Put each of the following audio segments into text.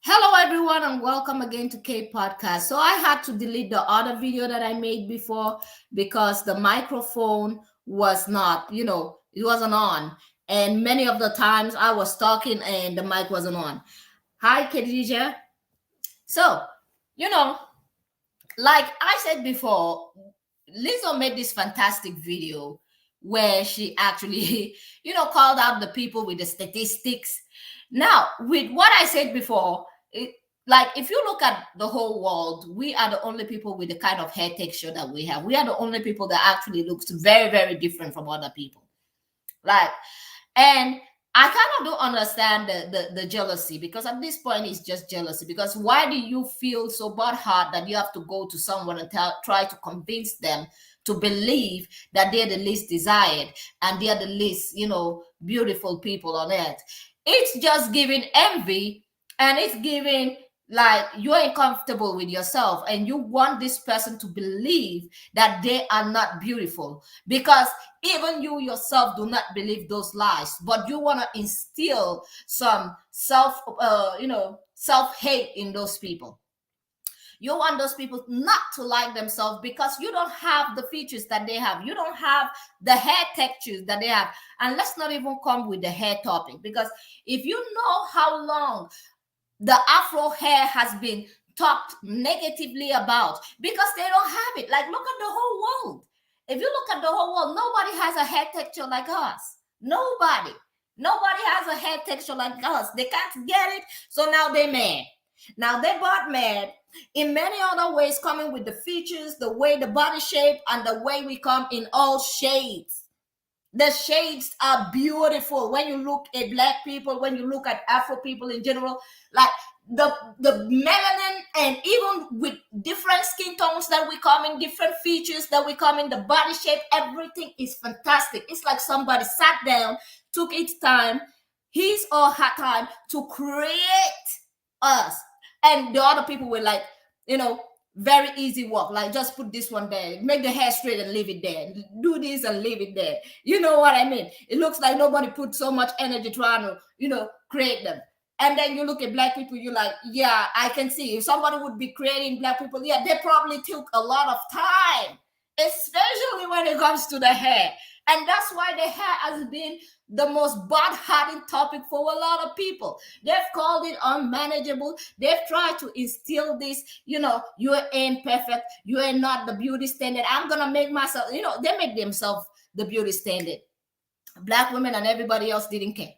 Hello, everyone, and welcome again to K Podcast. So, I had to delete the other video that I made before because the microphone was not, it wasn't on. And many of the times I was talking and the mic wasn't on. Hi, Khadija. So, you know, like I said before, Lizzo made this fantastic video where she actually, called out the people with the statistics. Now, with what I said before, like if you look at the whole world, we are the only people with the kind of hair texture that we have. We are the only people that actually looks very, very different from other people. Like, and I kind of don't understand the jealousy, because at this point it's just jealousy. Because why do you feel so bad heart that you have to go to someone and try to convince them to believe that they're the least desired and they're the least, beautiful people on earth? It's just giving envy, and it's giving like you're uncomfortable with yourself and you want this person to believe that they are not beautiful, because even you yourself do not believe those lies, but you want to instill some self-hate in those people. You want those people not to like themselves because you don't have the features that they have. You don't have the hair textures that they have. And let's not even come with the hair topic, because if you know how long the afro hair has been talked negatively about, because they don't have it. Like, look at the whole world. If you look at the whole world, nobody has a hair texture like us. Nobody has a hair texture like us. They can't get it, so now they're mad. Now they got mad in many other ways, coming with the features, the way, the body shape, and the way we come in all shades. The shades are beautiful when you look at black people, when you look at Afro people in general. Like the melanin, and even with different skin tones that we come in, different features that we come in, the body shape, everything is fantastic. It's like somebody sat down, took its time, his or her time, to create us. And the other people were like, very easy work. Like, just put this one there, make the hair straight and leave it there, do this and leave it there. You know what I mean? It looks like nobody put so much energy trying to, create them. And then you look at black people, you're like, yeah, I can see if somebody would be creating black people, yeah, they probably took a lot of time, especially when it comes to the hair. And that's why the hair has been the most bad-hearted topic for a lot of people. They've called it unmanageable. They've tried to instill this, you ain't perfect, you ain't not the beauty standard. I'm gonna make myself, they make themselves the beauty standard. Black women and everybody else didn't care.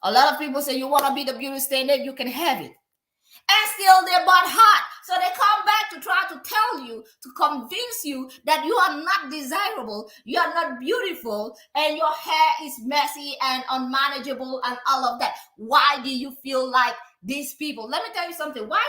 A lot of people say, you want to be the beauty standard, you can have it. And still they're but hot. So they come back to try to tell you, to convince you that you are not desirable, you are not beautiful, and your hair is messy and unmanageable and all of that. Why do you feel like these people? Let me tell you something. Why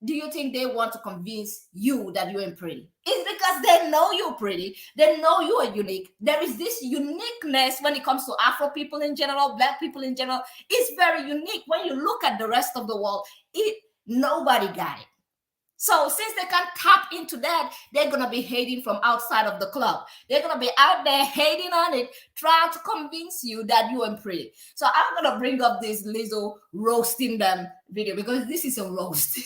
do you think they want to convince you that you're pretty? It's because they know you're pretty. They know you are unique. There is this uniqueness when it comes to Afro people in general, black people in general. It's very unique. When you look at the rest of the world, nobody got it. So since they can't tap into that, they're gonna be hating from outside of the club. They're gonna be out there hating on it, trying to convince you that you are pretty. So I'm gonna bring up this Lizzo roasting them video, because this is a roast.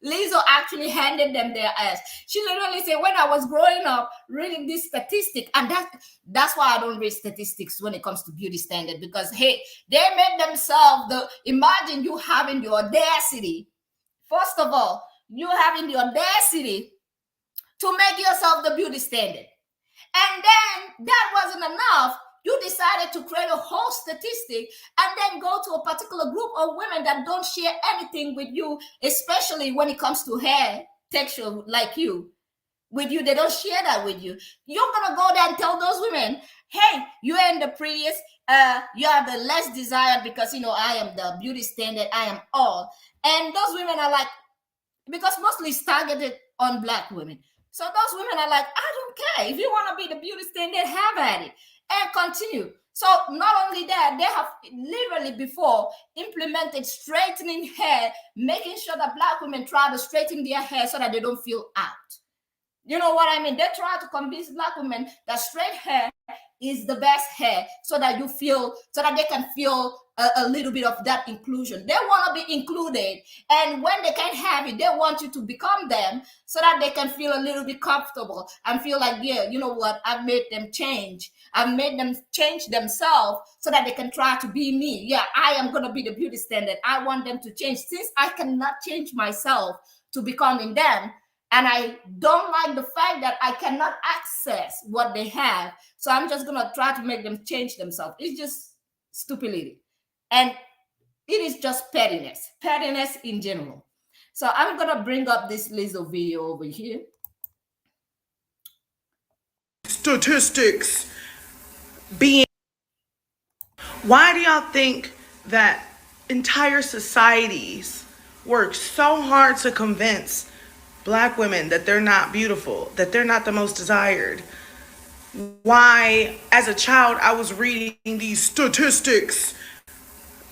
Lizzo actually handed them their ass. She literally said, when I was growing up reading this statistic, and that's why I don't read statistics when it comes to beauty standard, because hey, they made themselves imagine you having the audacity. First of all, you having the audacity to make yourself the beauty standard. And then that wasn't enough. You decided to create a whole statistic and then go to a particular group of women that don't share anything with you, especially when it comes to hair texture like you. With you, they don't share that with you. You're gonna go there and tell those women, hey, you ain't the prettiest, you are the less desired, because I am the beauty standard, I am all. And those women are like, because mostly it's targeted on black women. So those women are like, I don't care. If you want to be the beauty standard, have at it and continue. So not only that, they have literally before implemented straightening hair, making sure that black women try to straighten their hair so that they don't feel out. You know what I mean? They try to convince black women that straight hair is the best hair, so that so that they can feel a little bit of that inclusion. They want to be included, and when they can't have it, they want you to become them, so that they can feel a little bit comfortable and feel like, yeah, you know what, I've made them change. I've made them change themselves so that they can try to be me. Yeah, I am going to be the beauty standard. I want them to change. Since I cannot change myself to becoming them, and I don't like the fact that I cannot access what they have, so I'm just going to try to make them change themselves. It's just stupidity. And it is just pettiness in general. So I'm going to bring up this Lizzo video over here. Statistics being. Why do y'all think that entire societies work so hard to convince Black women that they're not beautiful, that they're not the most desired? Why, as a child, I was reading these statistics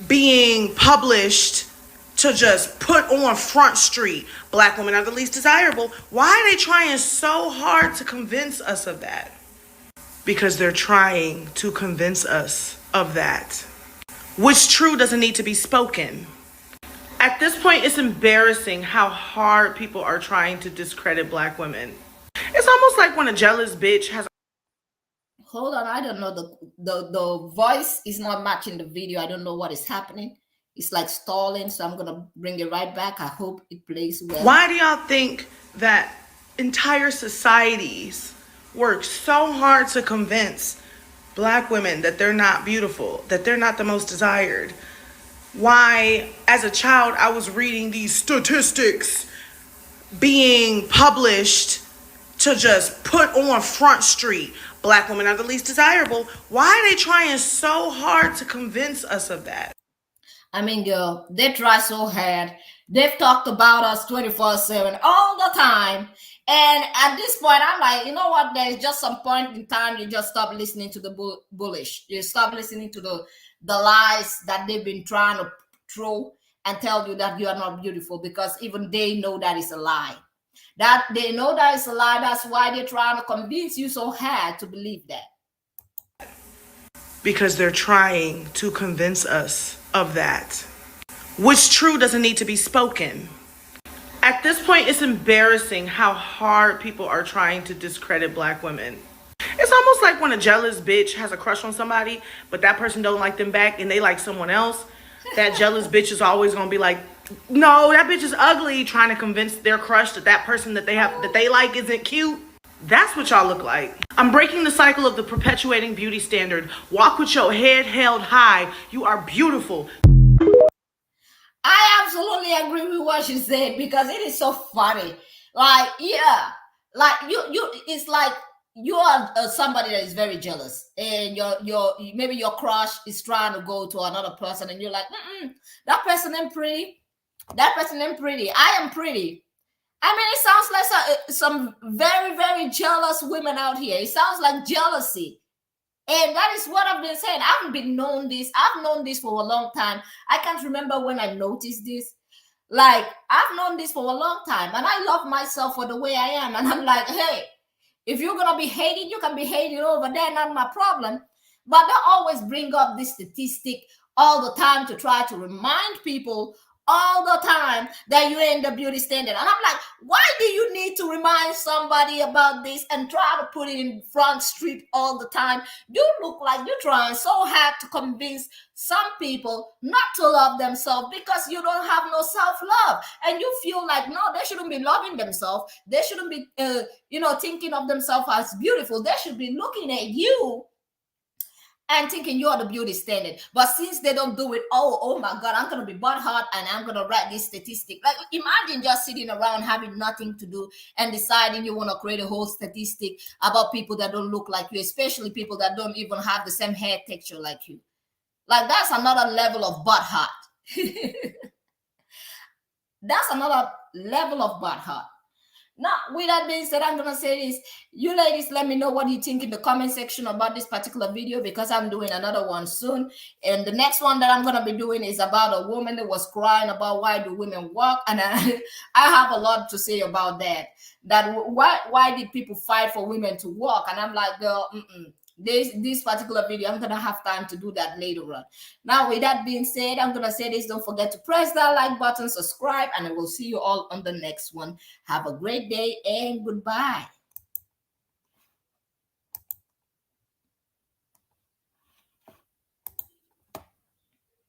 being published to just put on Front Street, Black women are the least desirable. Why are they trying so hard to convince us of that? Because they're trying to convince us of that. Which true doesn't need to be spoken. At this point, it's embarrassing how hard people are trying to discredit Black women. It's almost like when a jealous bitch has. Hold on, I don't know, the voice is not matching the video. I don't know what is happening. It's like stalling, so I'm gonna bring it right back. I hope it plays well. Why do y'all think that entire societies work so hard to convince Black women that they're not beautiful, that they're not the most desired? Why, as a child, I was reading these statistics being published to just put on Front Street, Black women are the least desirable. Why are they trying so hard to convince us of that? I mean, girl, they try so hard. They've talked about us 24/7 all the time. And at this point, I'm like, you know what? There's just some point in time you just stop listening to the bullish. You stop listening to the lies that they've been trying to throw and tell you that you are not beautiful, because even they know that it's a lie. That they know that it's a lie. That's why they're trying to convince you so hard to believe that. Because they're trying to convince us of that. Which true doesn't need to be spoken. At this point, it's embarrassing how hard people are trying to discredit Black women. It's almost like when a jealous bitch has a crush on somebody, but that person don't like them back and they like someone else. That jealous bitch is always gonna be like, no, that bitch is ugly, trying to convince their crush that that person that they like isn't cute. That's what y'all look like. I'm breaking the cycle of the perpetuating beauty standard. Walk with your head held high. You are beautiful. I absolutely agree with what she said, because it is so funny. Like, yeah, like you, it's like you are somebody that is very jealous, and maybe your crush is trying to go to another person, and you're like, that person ain't pretty. That person ain't pretty. I am pretty. I mean, it sounds like some very, very jealous women out here. It sounds like jealousy. And that is what I've been saying. I've known this for a long time. I can't remember when I noticed this. Like, I've known this for a long time, and I love myself for the way I am. And I'm like, hey, if you're going to be hating, you can be hating over there, not my problem. But they always bring up this statistic all the time to try to remind people all the time that you're in the beauty standard. And I'm like, why do you need to remind somebody about this and try to put it in Front Street all the time? You look like you're trying so hard to convince some people not to love themselves, because you don't have no self-love, and you feel like, no, they shouldn't be loving themselves. They shouldn't be thinking of themselves as beautiful. They should be looking at you and thinking you're the beauty standard. But since they don't do it, oh my God, I'm gonna be butthurt and I'm gonna write this statistic. Like, imagine just sitting around having nothing to do and deciding you want to create a whole statistic about people that don't look like you, especially people that don't even have the same hair texture like you. Like, that's another level of butthurt. That's another level of butthurt. Now, with that being said, I'm going to say this. You ladies, let me know what you think in the comment section about this particular video, because I'm doing another one soon. And the next one that I'm going to be doing is about a woman that was crying about why do women walk. And I have a lot to say about that. That why did people fight for women to walk? And I'm like, girl, this particular video. I'm gonna have time to do that later on. Now, with that being said, I'm gonna say this: don't forget to press that like button, subscribe, and I will see you all on the next one. Have a great day and goodbye.